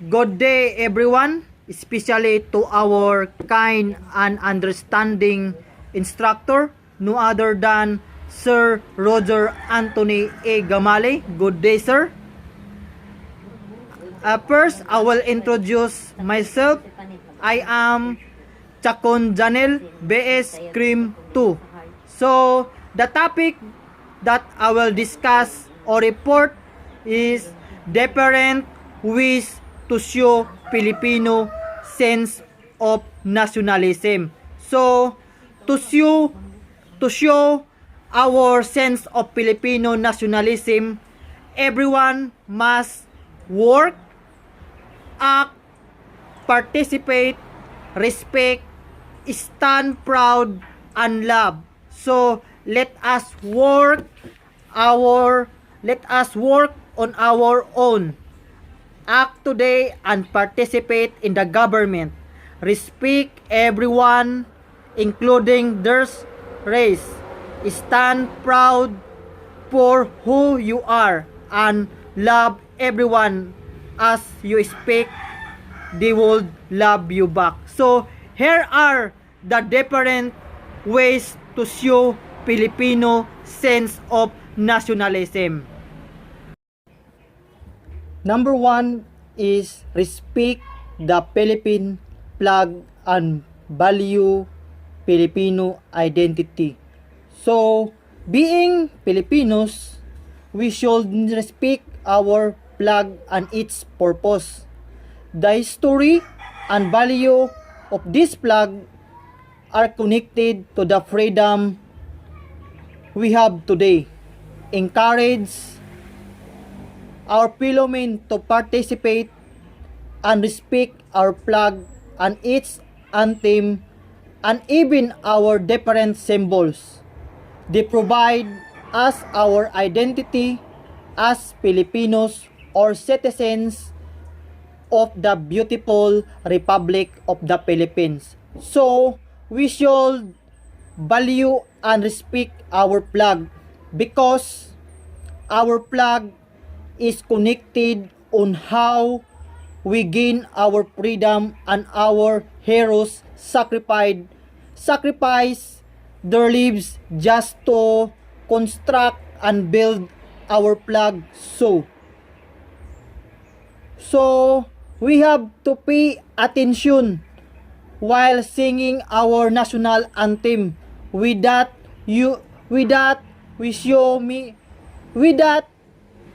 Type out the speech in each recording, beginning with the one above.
Good day everyone, especially to our kind and understanding instructor, no other than Sir Roger Anthony A. Gamale. Good day, sir. First, I will introduce myself. I am Chacon Janel, BS Cream 2. So, the topic that I will discuss or report is different ways to show Filipino sense of nationalism. So, to show our sense of Filipino nationalism, everyone must work, act, participate, respect, stand proud, and love. So let us work on our own. Act today and participate in the government. Respect everyone, including their race. Stand proud for who you are and love everyone as you expect they will love you back. So here are the different ways to show Filipino sense of nationalism. Number one is respect the Philippine flag and value Filipino identity. So, being Filipinos, we should respect our flag and its purpose. The history and value of this flag are connected to the freedom we have today. Encourage our fellow men to participate and respect our flag and its anthem and even our different symbols. They provide us our identity as Filipinos or citizens of the beautiful Republic of the Philippines. So, we should value and respect our flag because our flag is connected on how we gain our freedom and our heroes sacrifice their lives just to construct and build our flag. So we have to pay attention while singing our national anthem. With that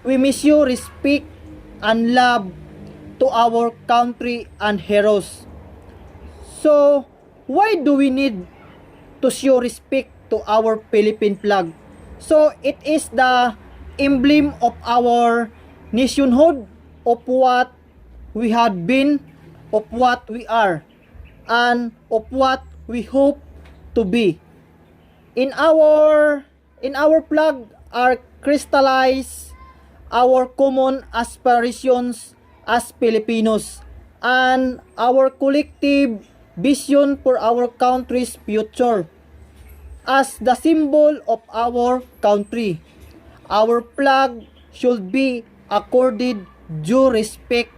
we miss you respect and love to our country and heroes. So, why do we need to show respect to our Philippine flag? So, it is the emblem of our nationhood, of what we had been, of what we are, and of what we hope to be. In our flag are crystallized our common aspirations as Filipinos and our collective vision for our country's future. As the symbol of our country, our flag should be accorded due respect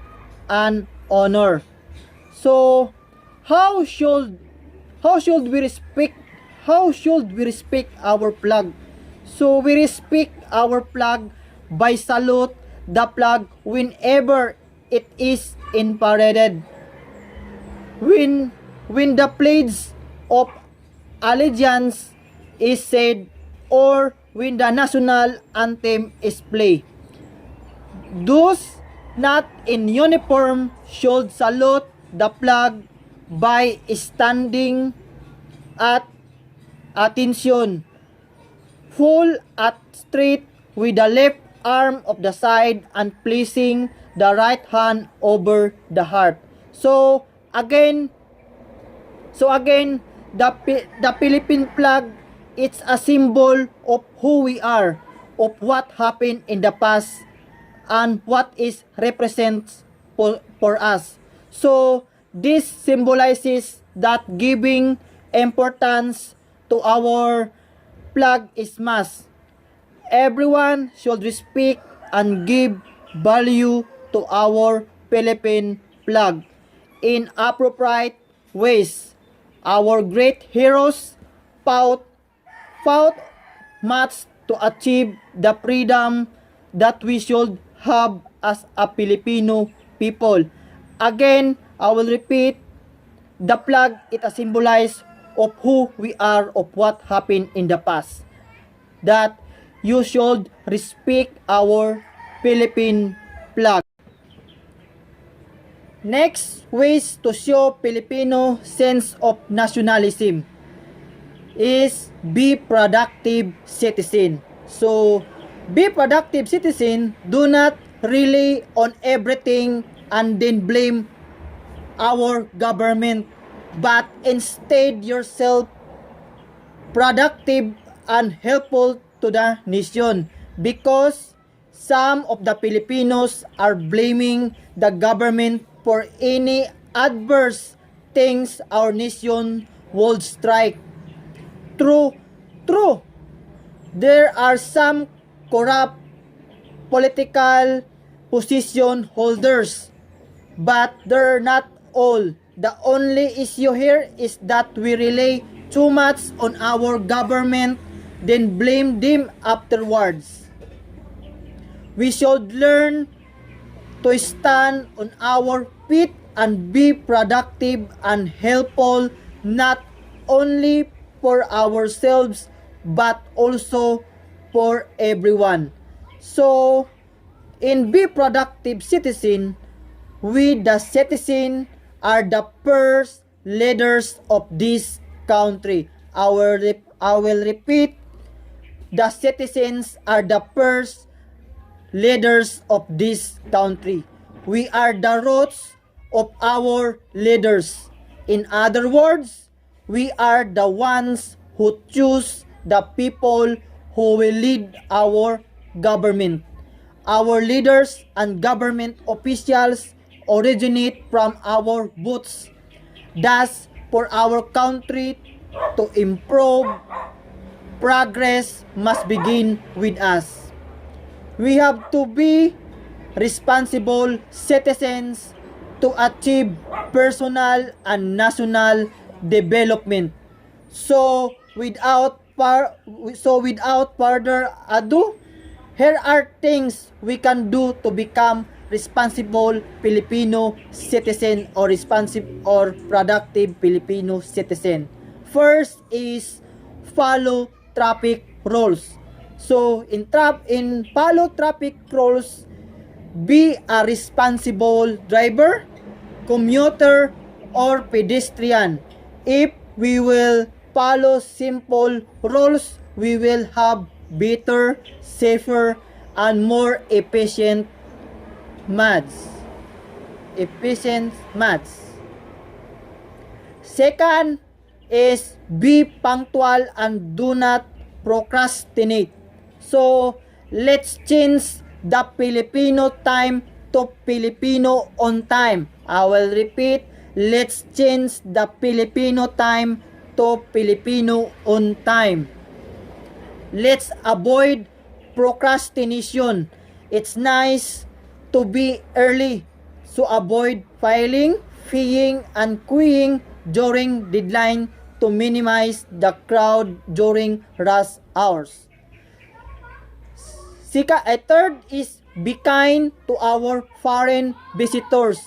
and honor. So, how should we respect our flag? So we respect our flag by salute the flag whenever it is in paraded. When the pledge of allegiance is said or when the national anthem is played. Those not in uniform should salute the flag by standing at attention, full at straight with the left arm of the side and placing the right hand over the heart. So again, the Philippine flag, it's a symbol of who we are, of what happened in the past, and what is represents for us. So this symbolizes that giving importance to our flag is must. Everyone should respect and give value to our Philippine flag in appropriate ways. Our great heroes fought much to achieve the freedom that we should have as a Filipino people. Again, I will repeat, the flag it a symbolize of who we are, of what happened in the past. That you should respect our Philippine flag. Next, ways to show Filipino sense of nationalism is be productive citizen. So, be productive citizen, do not rely on everything and then blame our government, but instead yourself productive and helpful to the nation, because some of the Filipinos are blaming the government for any adverse things our nation would strike. True. There are some corrupt political position holders, but they're not all. The only issue here is that we rely too much on our government, then blame them afterwards. We should learn to stand on our feet and be productive and helpful, not only for ourselves but also for everyone. So, in be productive citizen, we the citizen are the first leaders of this country. I will repeat, the citizens are the first leaders of this country. We are the roots of our leaders. In other words, we are the ones who choose the people who will lead our government. Our leaders and government officials originate from our votes. Thus, for our country to improve, progress must begin with us. We have to be responsible citizens to achieve personal and national development. So without further ado, here are things we can do to become responsible Filipino citizen or responsive or productive Filipino citizen. First is follow traffic rules. So in follow traffic rules, be a responsible driver, commuter, or pedestrian. If we will follow simple rules, we will have better, safer, and more efficient maths. Second is be punctual and do not procrastinate. So, let's change the Filipino time to Filipino on time. I will repeat, let's change the Filipino time to Filipino on time. Let's avoid procrastination. It's nice to be early, so avoid filing, feeing, and queuing during deadline to minimize the crowd during rush hours. Third is be kind to our foreign visitors.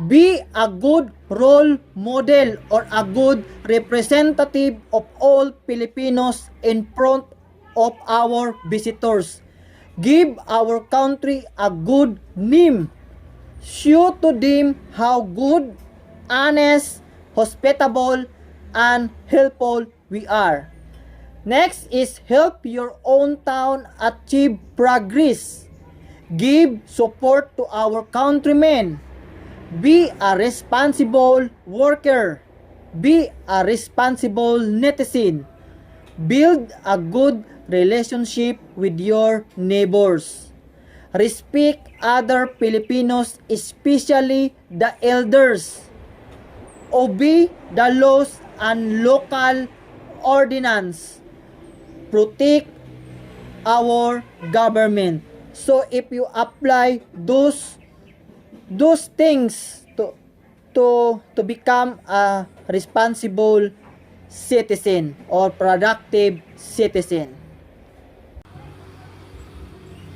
Be a good role model or a good representative of all Filipinos in front of our visitors. Give our country a good name. Show to them how good, honest, hospitable, and helpful we are. Next is help your own town achieve progress. Give support to our countrymen. Be a responsible worker. Be a responsible netizen. Build a good relationship with your neighbors. Respect other Filipinos, especially the elders. Obey the laws and local ordinance. Protect our government. So if you apply those those things to become a responsible citizen or productive citizen.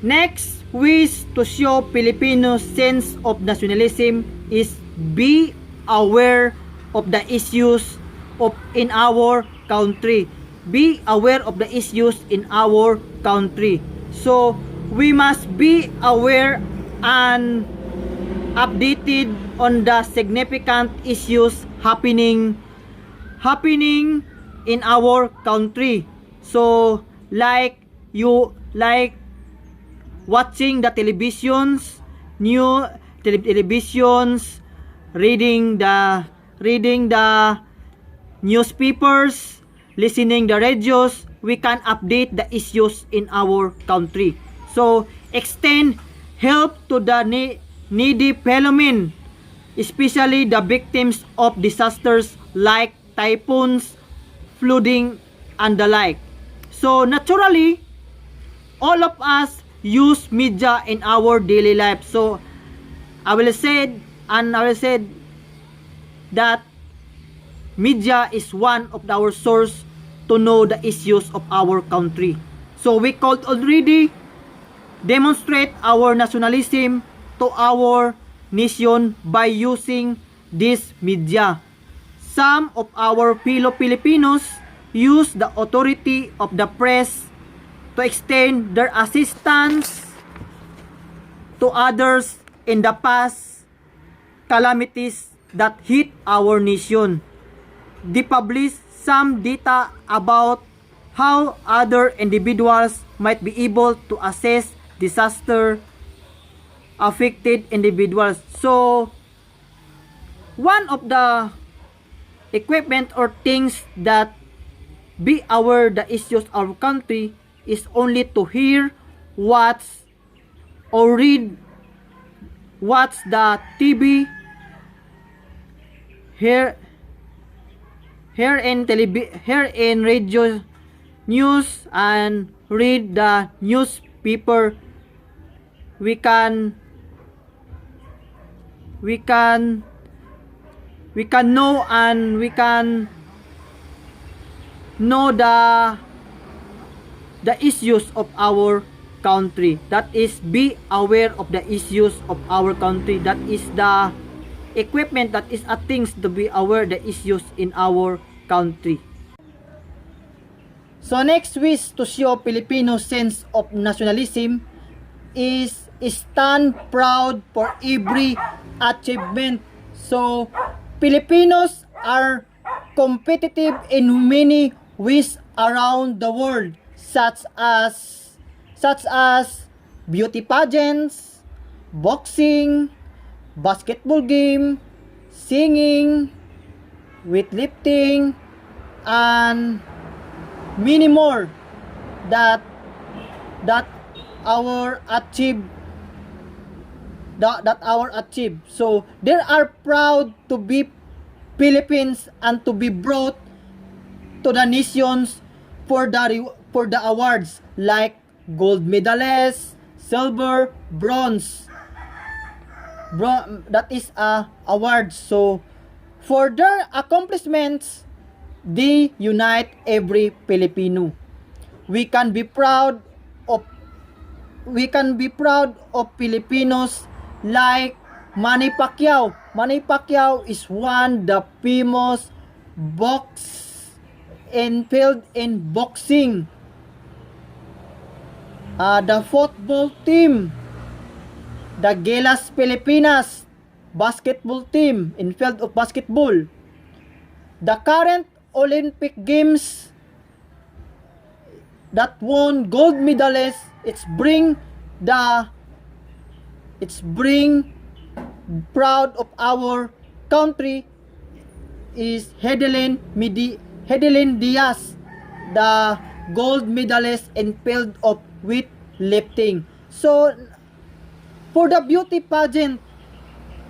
Next wish to show Filipinos sense of nationalism is be aware of the issues in our country. Be aware of the issues in our country. So we must be aware and updated on the significant issues happening in our country. So like watching the televisions, reading the newspapers, listening the radios, we can update the issues in our country. So extend help to the needy Philippine, especially the victims of disasters like typhoons, flooding, and the like. So naturally, all of us use media in our daily life. So I will say that media is one of our source to know the issues of our country. So we could already demonstrate our nationalism to our nation by using this media. Some of our fellow Filipinos use the authority of the press to extend their assistance to others in the past calamities that hit our nation. They publish some data about how other individuals might be able to assess disaster affected individuals. So one of the equipment or things that be aware the issues of our country is only to hear what's or read what's the TV, hear in radio news, and read the newspaper. We can know and we can know the issues of our country. That is, be aware of the issues of our country. That is the equipment, that is a things to be aware the issues in our country. So next wish to show Filipino sense of nationalism is stand proud for every achievement. So Filipinos are competitive in many ways around the world, such as beauty pageants, boxing, basketball game, singing, weightlifting, and many more that our achieve. So they are proud to be Philippines and to be brought to the nations for the awards like gold medalist, silver, bronze. That is a award. So for their accomplishments, they unite every Filipino. We can be proud of Filipinos like Manny Pacquiao. Manny Pacquiao is one the famous field in boxing. The football team, the Gilas Pilipinas basketball team in field of basketball. The current Olympic Games that won gold medalists, it's bring proud of our country is Hedelin Diaz, the gold medalist in field of weightlifting. So for the beauty pageant,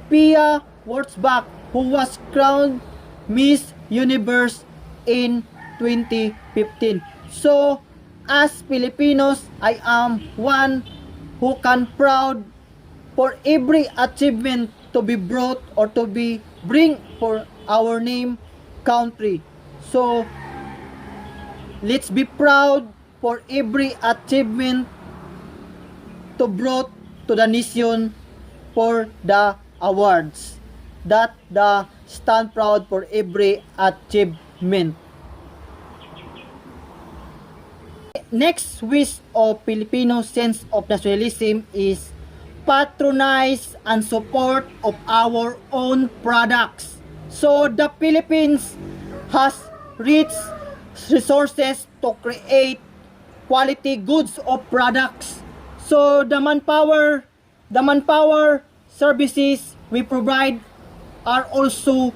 Pia Wurtzbach, who was crowned Miss Universe in 2015. So as Filipinos, I am one who can proud for every achievement to be brought or to be bring for our name country. So let's be proud for every achievement to brought to the nation for the awards that the stand proud for every achievement. Next wish of Filipino sense of nationalism is patronize and support of our own products. So the Philippines has rich resources to create quality goods of products. So the manpower services we provide are also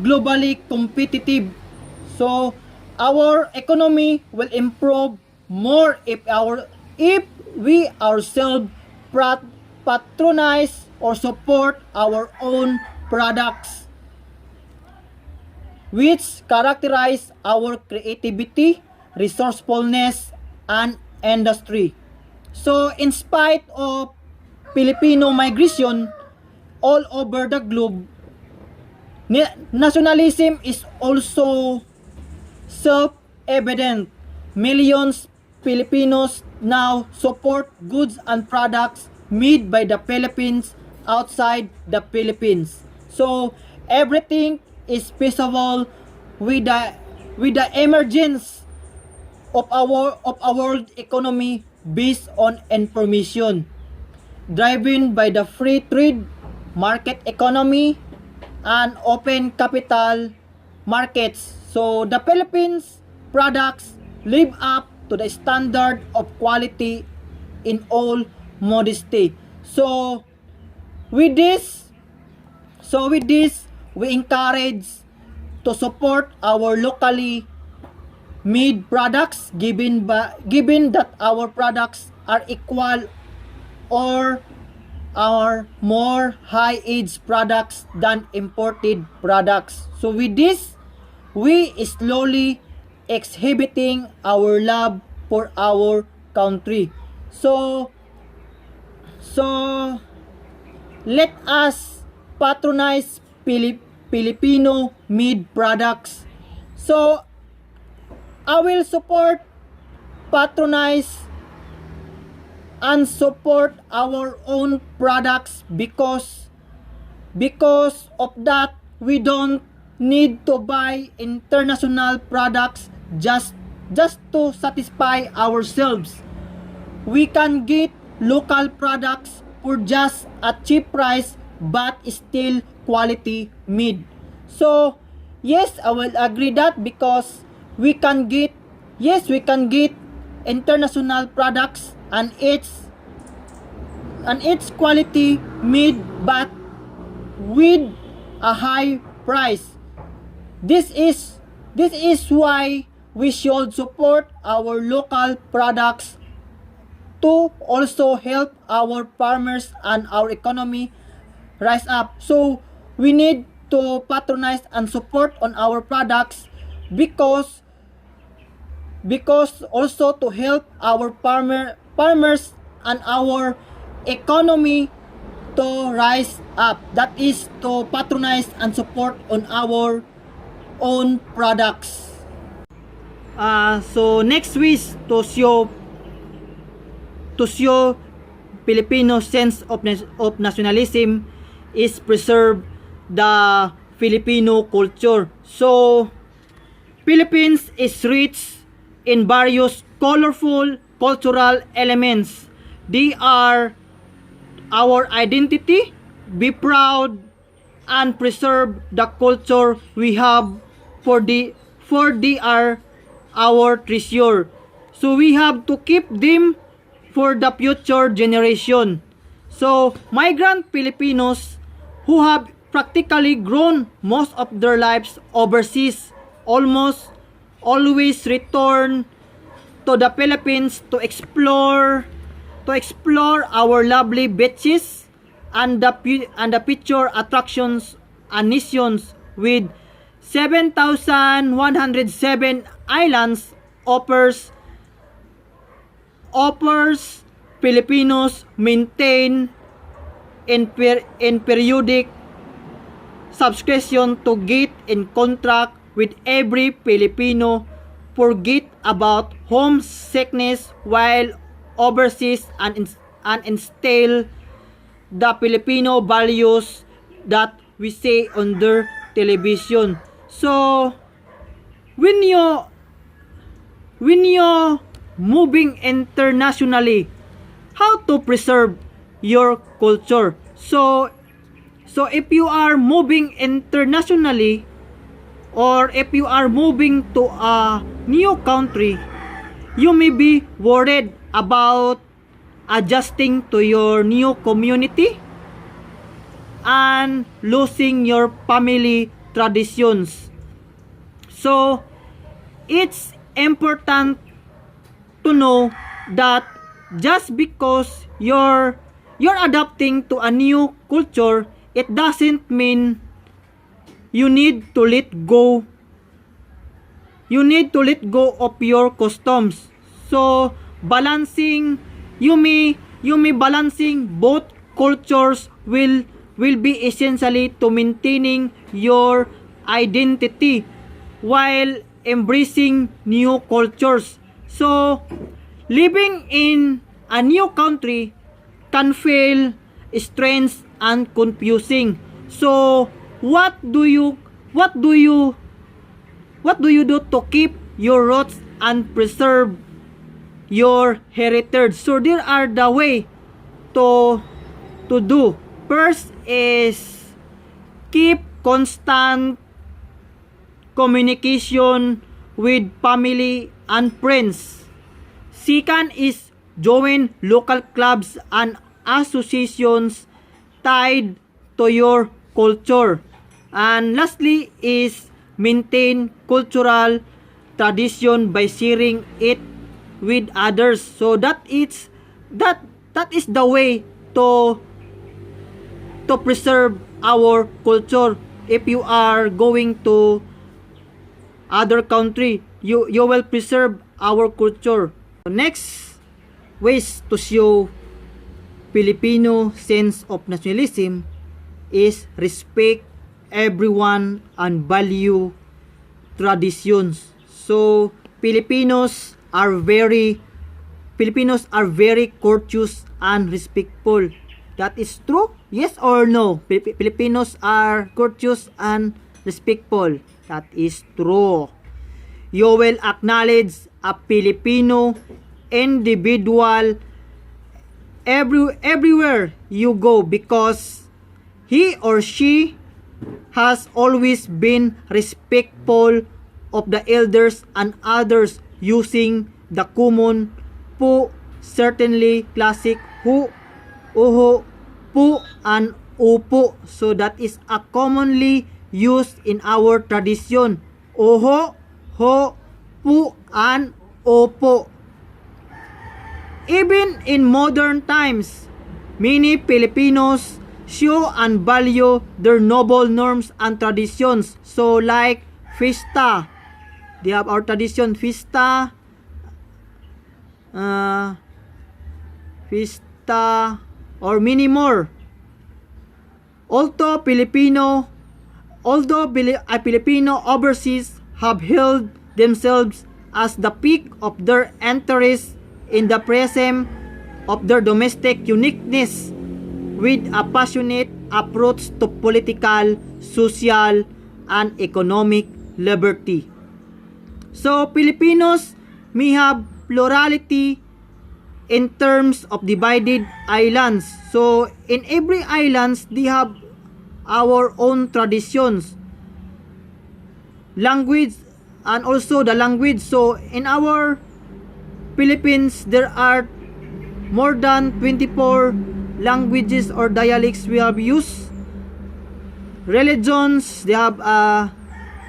globally competitive. So our economy will improve more if we ourselves patronize or support our own products, which characterize our creativity, resourcefulness, and industry. So in spite of Filipino migration all over the globe, nationalism is also self-evident. Millions Filipinos now support goods and products made by the Philippines outside the Philippines. So everything is feasible with the emergence of a world economy based on information, driven by the free trade, market economy, and open capital markets. So the Philippines products live up to the standard of quality in all modesty. So with this, we encourage to support our locally made products, given that our products are equal or are more high-age products than imported products. So with this, we slowly exhibiting our love for our country. So let us patronize Filipino made products. So I will patronize and support our own products because of that we don't need to buy international products just to satisfy ourselves. We can get local products for just a cheap price but still quality made. So yes, I will agree that because we can get international products and its quality made but with a high price. This is why we should support our local products to also help our farmers and our economy rise up. So we need to patronize and support on our products because also to help our farmers and our economy to rise up. That is to patronize and support on our own products. So next wish to show Filipino sense of nationalism is preserve the Filipino culture. So Philippines is rich in various colorful cultural elements. They are our identity. Be proud and preserve the culture we have, for they are our treasure. So we have to keep them for the future generation. So migrant Filipinos who have practically grown most of their lives overseas almost always return to the Philippines to explore our lovely beaches and the picture attractions and nations with 7,107 islands offers Filipinos maintain in periodic subscription to get in contract with every Filipino. Forget about homesickness while overseas and instill the Filipino values that we say on their television. So when you moving internationally, how to preserve your culture? So if you are moving internationally, or if you are moving to a new country, you may be worried about adjusting to your new community and losing your family traditions. So it's important to know that just because you're adapting to a new culture, it doesn't mean you need to let go of your customs. So you may balancing both cultures will be essentially to maintaining your identity while embracing new cultures. So living in a new country can feel strange and confusing. So what do you do to keep your roots and preserve your heritage? So there are the way to do. First is keep constant communication with family and friends. Second is join local clubs and associations tied to your culture. And lastly is maintain cultural tradition by sharing it with others. So that is the way to preserve our culture. If you are going to other country, you will preserve our culture. Next ways to show Filipino sense of nationalism is respect everyone and value traditions. So Filipinos are very courteous and respectful. That is true? Yes or no? Filipinos are courteous and respectful. That is true. You will acknowledge a Filipino individual everywhere you go because he or she has always been respectful of the elders and others, using the common po, certainly classic hu, uho, pu, and upo. So that is a commonly used in our tradition. Oho, ho, pu, and opo. Even in modern times, many Filipinos show and value their noble norms and traditions. So like Fiesta, they have our tradition Fiesta, Fiesta, or many more. Although Filipino overseas have held themselves as the peak of their interest in the presence of their domestic uniqueness with a passionate approach to political, social, and economic liberty. So Filipinos may have plurality in terms of divided islands. So in every islands, they have our own traditions, language, and also the language. So in our Philippines, there are more than 24 languages or dialects we have used. Religions, they have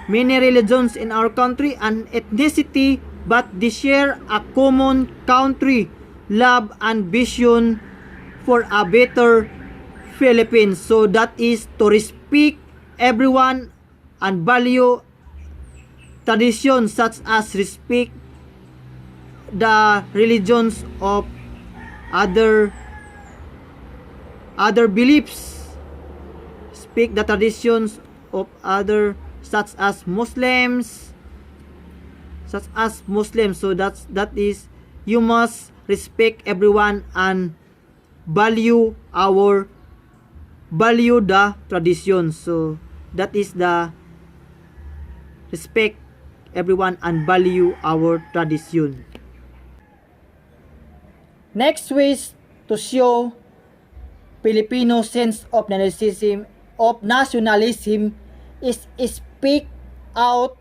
many religions in our country, and ethnicity, but they share a common country, love, and vision for a better Philippines. So that is to respect everyone and value traditions such as respect the religions of other other beliefs, speak the traditions of other such as Muslims. So that is, you must respect everyone and value the traditions. So that is the respect everyone and value our tradition. Next ways to show Filipino sense of nationalism is speak out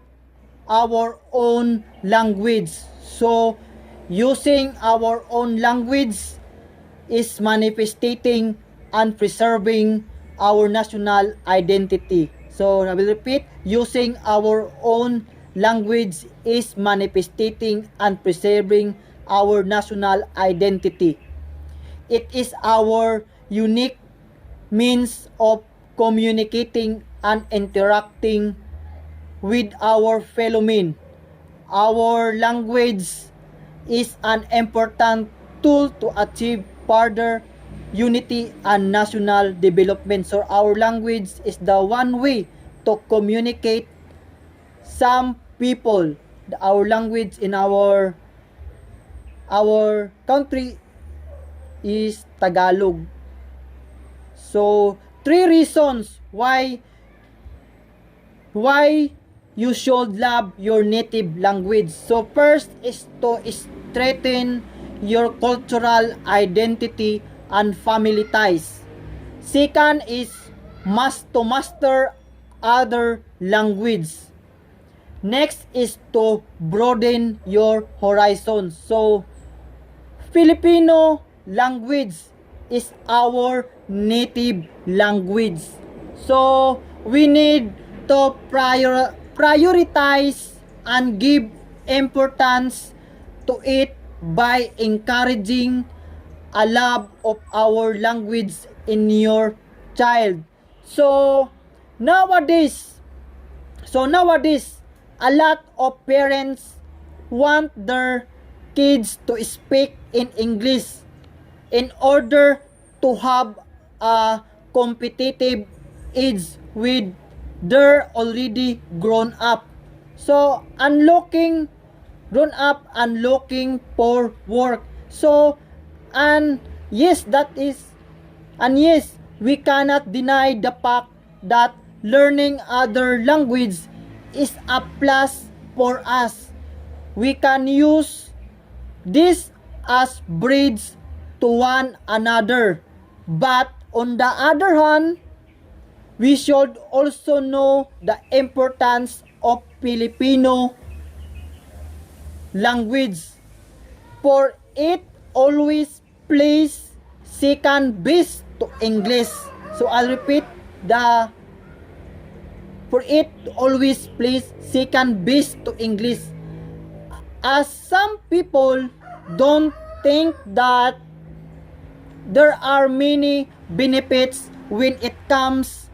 our own language. So using our own language is manifesting and preserving our national identity. So I will repeat, using our own language is manifesting and preserving our national identity. It is our unique means of communicating and interacting with our fellow men. Our language is an important tool to achieve further unity and national development. So our language is the one way to communicate some people. Our language in our country is Tagalog. So 3 reasons why you should love your native language. So first is to strengthen your cultural identity and family ties. Second is to master other language. Next is to broaden your horizons. So Filipino language is our native language. So we need to prioritize and give importance to it by encouraging a love of our language in your child. So nowadays, a lot of parents want their kids to speak in English in order to have a competitive edge with their already grown up. So grown up and looking for work. So and yes, we cannot deny the fact that learning other language is a plus for us. We can use this as bridge to one another. But on the other hand, we should also know the importance of Filipino language, for it always plays second best to English. So I'll repeat, for it always plays second best to English, as some people don't think that there are many benefits when it comes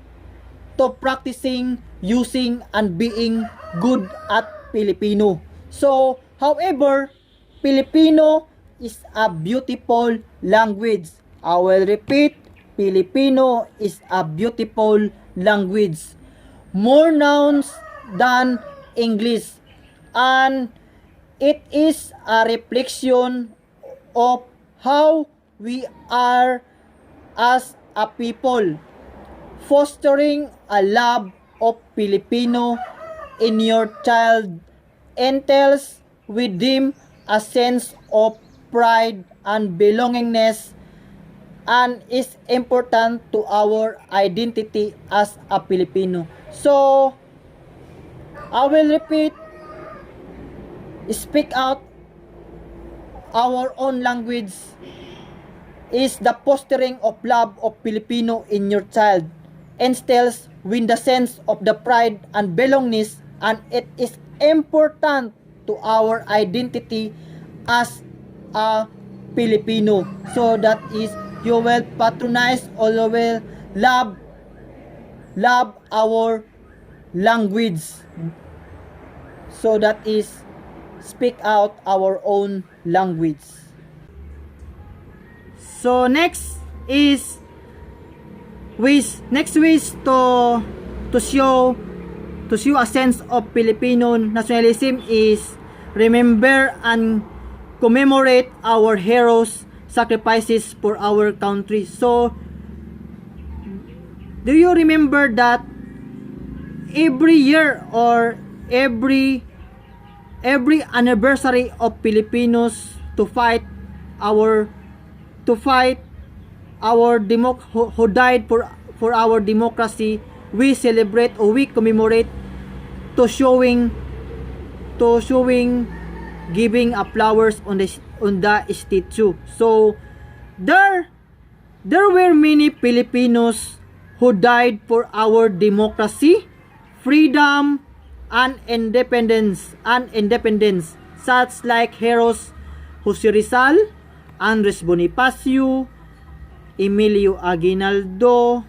to practicing, using, and being good at Filipino. So, however, Filipino is a beautiful language. I will repeat, Filipino is a beautiful language. More nouns than English. And it is a reflection of how we are as a people, fostering a love of Filipino in your child entails with him a sense of pride and belongingness, and is important to our identity as a Filipino. So, I will repeat, speak out our own language is the fostering of love of Filipino in your child, instills with the sense of the pride and belongingness, and it is important to our identity as a Filipino. So that is, you will patronize or you will love our language. So that is, speak out our own language. So next is Next ways to show a sense of Filipino nationalism is remember and commemorate our heroes' sacrifices for our country. So, do you remember that every year or every anniversary of Filipinos to fight our who died for our democracy, we celebrate or we commemorate to showing giving a flowers on the statue. So there were many Filipinos who died for our democracy, freedom, and independence, such like heroes Jose Rizal, Andres Bonifacio, Emilio Aguinaldo,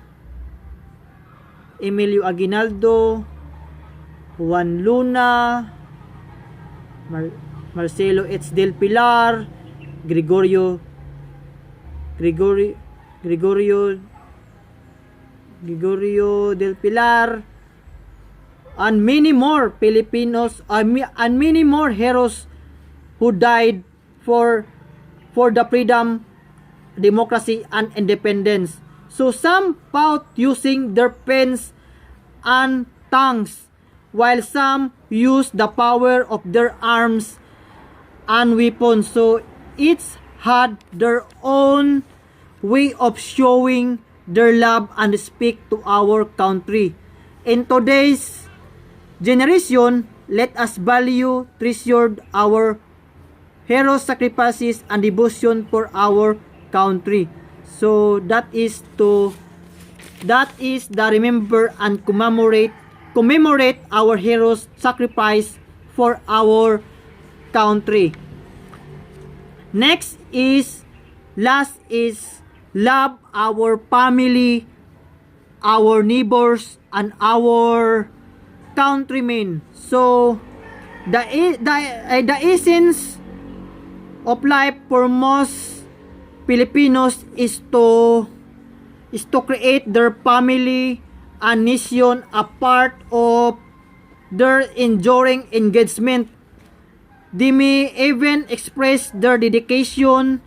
Juan Luna, Marcelo H. del Pilar, Gregorio del Pilar, and many more Filipinos and many more heroes who died for the freedom, democracy, and independence. So some fought using their pens and tongues, while some used the power of their arms and weapons. So each had their own way of showing their love and respect to our country. In today's generation, let us value, treasure our heroes' sacrifices and devotion for our country. So that is the remember and commemorate our heroes' sacrifice for our country. Last is love our family, our neighbors, and our countrymen. So the essence of life for most Filipinos is to create their family and nation a part of their enduring engagement. They may even express their dedication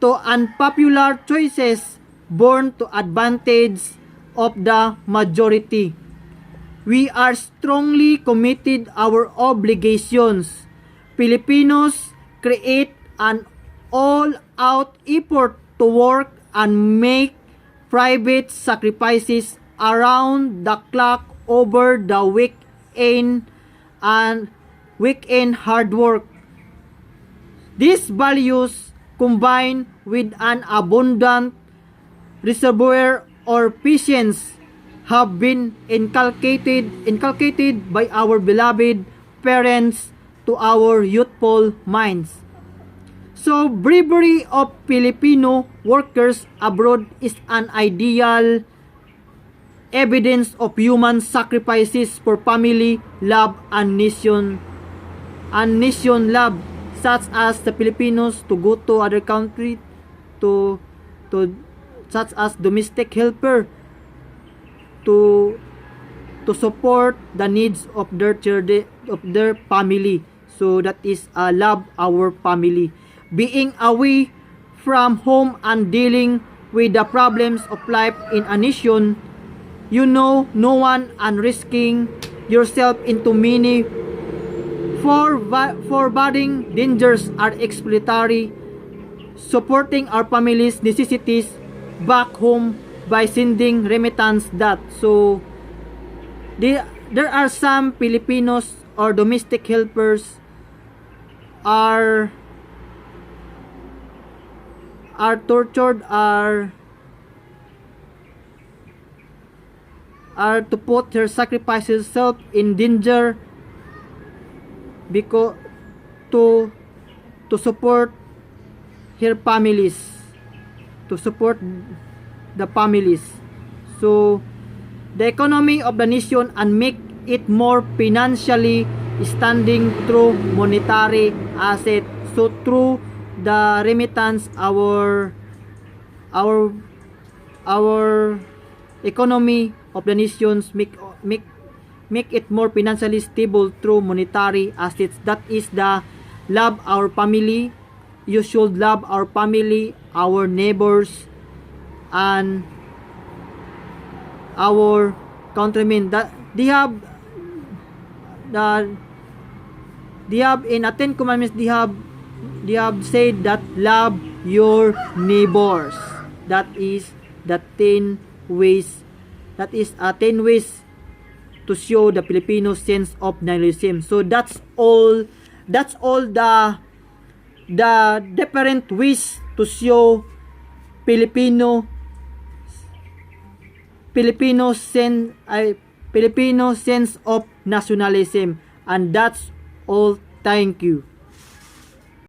to unpopular choices born to advantage of the majority. We are strongly committed our obligations. Filipinos create an all-out effort to work and make private sacrifices around the clock over the weekend hard work. These values, combined with an abundant reservoir or patience, have been inculcated by our beloved parents to our youthful minds. So, bravery of Filipino workers abroad is an ideal evidence of human sacrifices for family love and nation love, such as the Filipinos to go to other country to such as domestic helper to support the needs of their family. So that is love our family. Being away from home and dealing with the problems of life in a nation you know no one, and risking yourself into many forbidding dangers are exploratory, supporting our family's necessities back home by sending remittance that. So there are some Filipinos or domestic helpers are tortured, are to put her sacrifices self in danger because to support her families, to support the families. So the economy of the nation and make it more financially standing through monetary asset. So through the remittance our economy of the nations, make it more financially stable through monetary assets. That is the love our family. You should love our family, our neighbors, and our countrymen. That the they have in a Ten Commandments, they have said that love your neighbors. That is the 10 ways. That is a 10 ways to show the Filipino sense of nationalism. So that's all. That's all the different ways to show Filipino Filipino sense of nationalism. And that's all. Thank you.